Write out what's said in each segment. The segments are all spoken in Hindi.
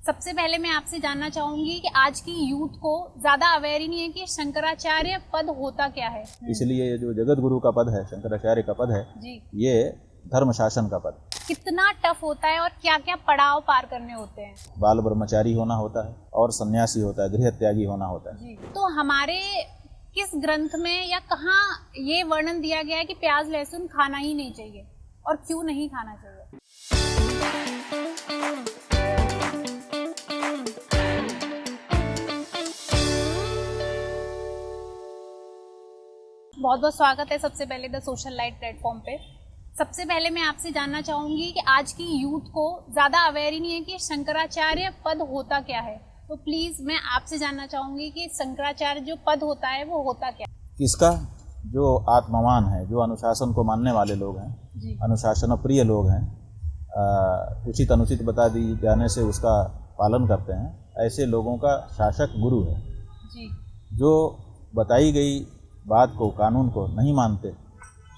सबसे पहले मैं आपसे जानना चाहूंगी कि आज की यूथ को ज्यादा अवेयर ही नहीं है कि शंकराचार्य पद होता क्या है। इसलिए ये जो जगत गुरु का पद है, शंकराचार्य का पद है जी। ये धर्म शासन का पद। कितना टफ होता है और क्या क्या पड़ाव पार करने होते हैं। बाल ब्रह्मचारी होना होता है और सन्यासी होता है, गृह त्यागी होना होता है। जी। तो हमारे किस ग्रंथ में या कहाँ ये वर्णन दिया गया है कि प्याज लहसुन खाना ही नहीं चाहिए और क्यों नहीं खाना चाहिए। बहुत बहुत स्वागत है सबसे पहले द सोशल लाइट प्लेटफॉर्म पे। सबसे पहले मैं आपसे जानना चाहूंगी कि आज की यूथ को ज्यादा अवेयर ही नहीं है कि शंकराचार्य पद होता क्या है। तो प्लीज मैं आपसे जानना चाहूंगी कि शंकराचार्य जो पद होता है वो होता क्या है। किसका? जो आत्मवान है, जो अनुशासन को मानने वाले लोग हैं, अनुशासन प्रिय लोग हैं, उचित अनुचित बता दी जाने से उसका पालन करते हैं, ऐसे लोगों का शासक गुरु है। जी। जो बताई गई बात को, कानून को नहीं मानते,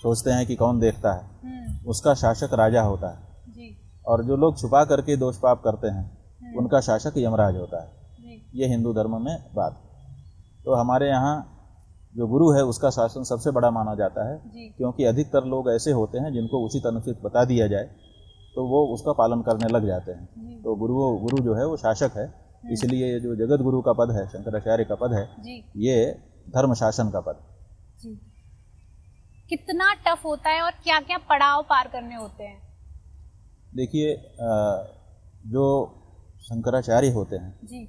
सोचते हैं कि कौन देखता है, उसका शासक राजा होता है। जी। और जो लोग छुपा करके दोष पाप करते हैं उनका शासक यमराज होता है। जी। ये हिंदू धर्म में बात। तो हमारे यहाँ जो गुरु है उसका शासन सबसे बड़ा माना जाता है। जी। क्योंकि अधिकतर लोग ऐसे होते हैं जिनको उचित अनुचित बता दिया जाए तो वो उसका पालन करने लग जाते हैं। तो गुरु जो है वो शासक है। इसलिए ये जो जगत गुरु का पद है, शंकराचार्य का पद है, ये धर्म शासन का पद। जी। कितना टफ होता है और क्या क्या पड़ाव पार करने होते हैं। देखिए, जो शंकराचार्य होते हैं जी।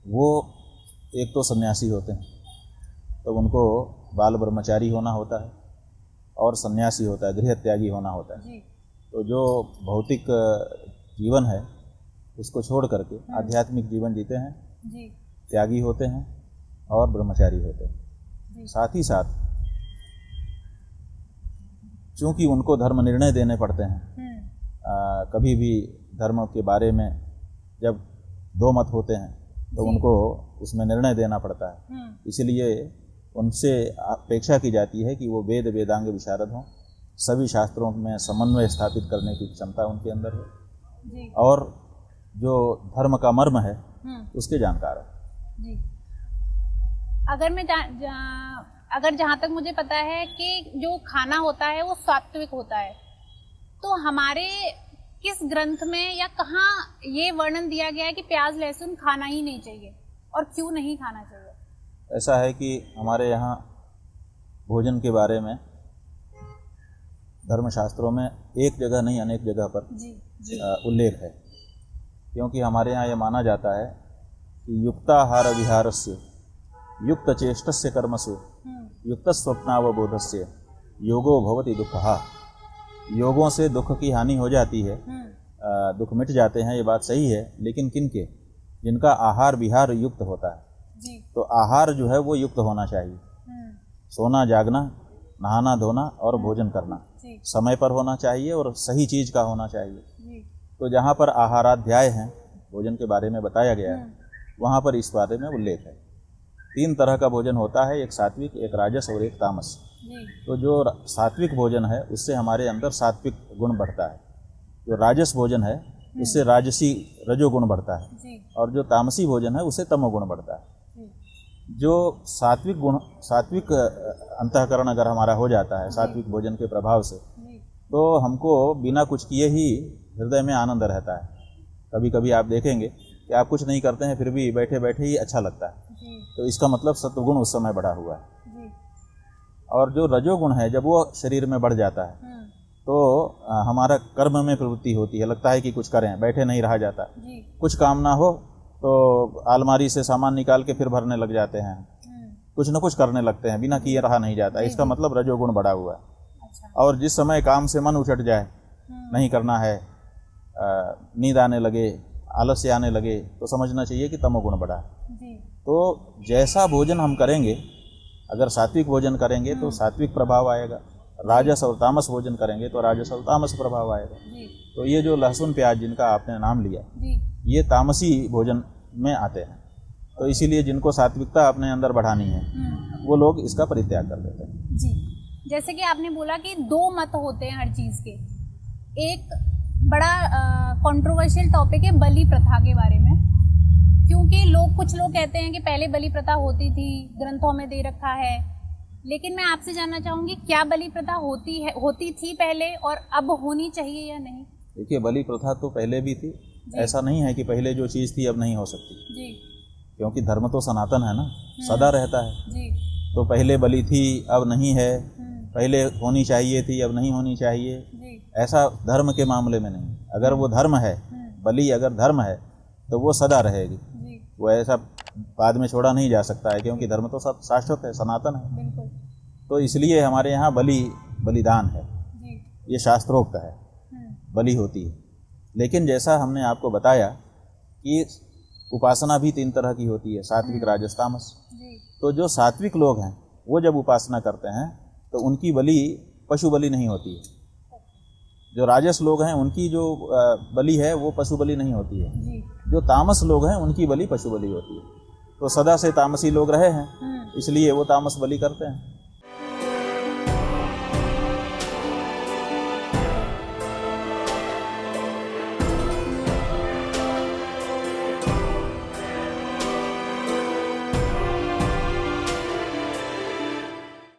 वो एक तो सन्यासी होते हैं, तो उनको बाल ब्रह्मचारी होना होता है और सन्यासी होता है, गृह त्यागी होना होता है। जी। तो जो भौतिक जीवन है उसको छोड़ करके आध्यात्मिक जीवन जीते हैं। जी। त्यागी होते हैं और ब्रह्मचारी होते हैं। साथ ही साथ चूंकि उनको धर्म निर्णय देने पड़ते हैं, कभी भी धर्म के बारे में जब दो मत होते हैं तो उनको उसमें निर्णय देना पड़ता है। इसलिए उनसे अपेक्षा की जाती है कि वो वेद वेदांग विशारद हों, सभी शास्त्रों में समन्वय स्थापित करने की क्षमता उनके अंदर है और जो धर्म का मर्म है उसके जानकार है। जी। अगर जहाँ तक मुझे पता है कि जो खाना होता है वो सात्विक होता है, तो हमारे किस ग्रंथ में या कहाँ ये वर्णन दिया गया है कि प्याज लहसुन खाना ही नहीं चाहिए और क्यों नहीं खाना चाहिए। ऐसा है कि हमारे यहाँ भोजन के बारे में धर्मशास्त्रों में एक जगह नहीं अनेक जगह पर उल्लेख है। क्योंकि हमारे यहाँ ये माना जाता है कि युक्ताहार विहारस्य युक्त चेष्टस्य कर्मसु युक्त स्वप्नावबोधस्य योगो भवति दुःखः। योगों से दुख की हानि हो जाती है, दुख मिट जाते हैं, ये बात सही है। लेकिन किनके? जिनका आहार विहार युक्त होता है। तो आहार जो है वो युक्त होना चाहिए। सोना जागना, नहाना धोना और भोजन करना समय पर होना चाहिए और सही चीज का होना चाहिए। तो जहाँ पर आहाराध्याय है, भोजन के बारे में बताया गया है, वहाँ पर इस बारे में उल्लेख है। 3 तरह का भोजन होता है, एक सात्विक, एक राजस और एक तामस। तो जो सात्विक भोजन है उससे हमारे अंदर सात्विक गुण बढ़ता है। जो राजस भोजन है उससे राजसी रजोगुण बढ़ता है और जो तामसी भोजन है उससे तमोगुण बढ़ता है। जो सात्विक अंतःकरण अगर हमारा हो जाता है सात्विक भोजन के प्रभाव से, तो हमको बिना कुछ किए ही हृदय में आनंद रहता है। कभी कभी आप देखेंगे कि आप कुछ नहीं करते हैं फिर भी बैठे बैठे ही अच्छा लगता है। तो इसका मतलब सत्वगुण उस समय बढ़ा हुआ है। और जो रजोगुण है जब वो शरीर में बढ़ जाता है तो हमारा कर्म में प्रवृत्ति होती है, लगता है कि कुछ करें, बैठे नहीं रहा जाता। कुछ काम ना हो तो अलमारी से सामान निकाल के फिर भरने लग जाते हैं, कुछ न कुछ करने लगते हैं, बिना किए रहा नहीं जाता। इसका मतलब रजोगुण बढ़ा हुआ है। और जिस समय काम से मन उछट जाए, नहीं करना है, नींद आने लगे, आलस्य आने लगे, तो समझना चाहिए कि तमोगुण बढ़ा है। तो जैसा भोजन हम करेंगे, अगर सात्विक भोजन करेंगे तो सात्विक प्रभाव आएगा, राजस और तामस भोजन करेंगे तो राजस और तामस प्रभाव आएगा। तो ये जो लहसुन प्याज जिनका आपने नाम लिया, ये तामसी भोजन में आते हैं। तो इसीलिए जिनको सात्विकता अपने अंदर बढ़ानी है वो लोग इसका परित्याग कर देते हैं। जैसे कि आपने बोला कि 2 मत होते हैं हर चीज के, एक बड़ा कंट्रोवर्शियल टॉपिक है बलि प्रथा के बारे में, क्योंकि कुछ लोग कहते हैं कि पहले बलि प्रथा होती थी, ग्रंथों में दे रखा है, लेकिन मैं आपसे जानना चाहूंगी क्या बलि प्रथा होती थी पहले और अब होनी चाहिए या नहीं? देखिए, बलि प्रथा तो पहले भी थी, ऐसा नहीं है कि पहले जो चीज़ थी अब नहीं हो सकती जी, क्योंकि धर्म तो सनातन है ना, सदा रहता है। जी, तो पहले बलि थी अब नहीं है, पहले होनी चाहिए थी अब नहीं होनी चाहिए, जी, ऐसा धर्म के मामले में नहीं। अगर वो धर्म है, बलि अगर धर्म है तो वो सदा रहेगी, जी, वो ऐसा बाद में छोड़ा नहीं जा सकता है क्योंकि धर्म तो सब शाश्वत है, सनातन है। बिल्कुल, तो इसलिए हमारे यहाँ बलिदान है, जी, ये शास्त्रोक्त है, बलि होती है। लेकिन जैसा हमने आपको बताया कि उपासना भी 3 तरह की होती है, सात्विक, राजस, तामस। जी, तो जो सात्विक लोग हैं वो जब उपासना करते हैं तो उनकी बलि पशु बलि नहीं होती है। जो राजस लोग हैं उनकी जो बलि है वो पशु बलि नहीं होती है। जी, जो तामस लोग हैं उनकी बलि पशु बलि होती है। तो सदा से तामसी लोग रहे हैं, इसलिए वो तामस बलि करते हैं।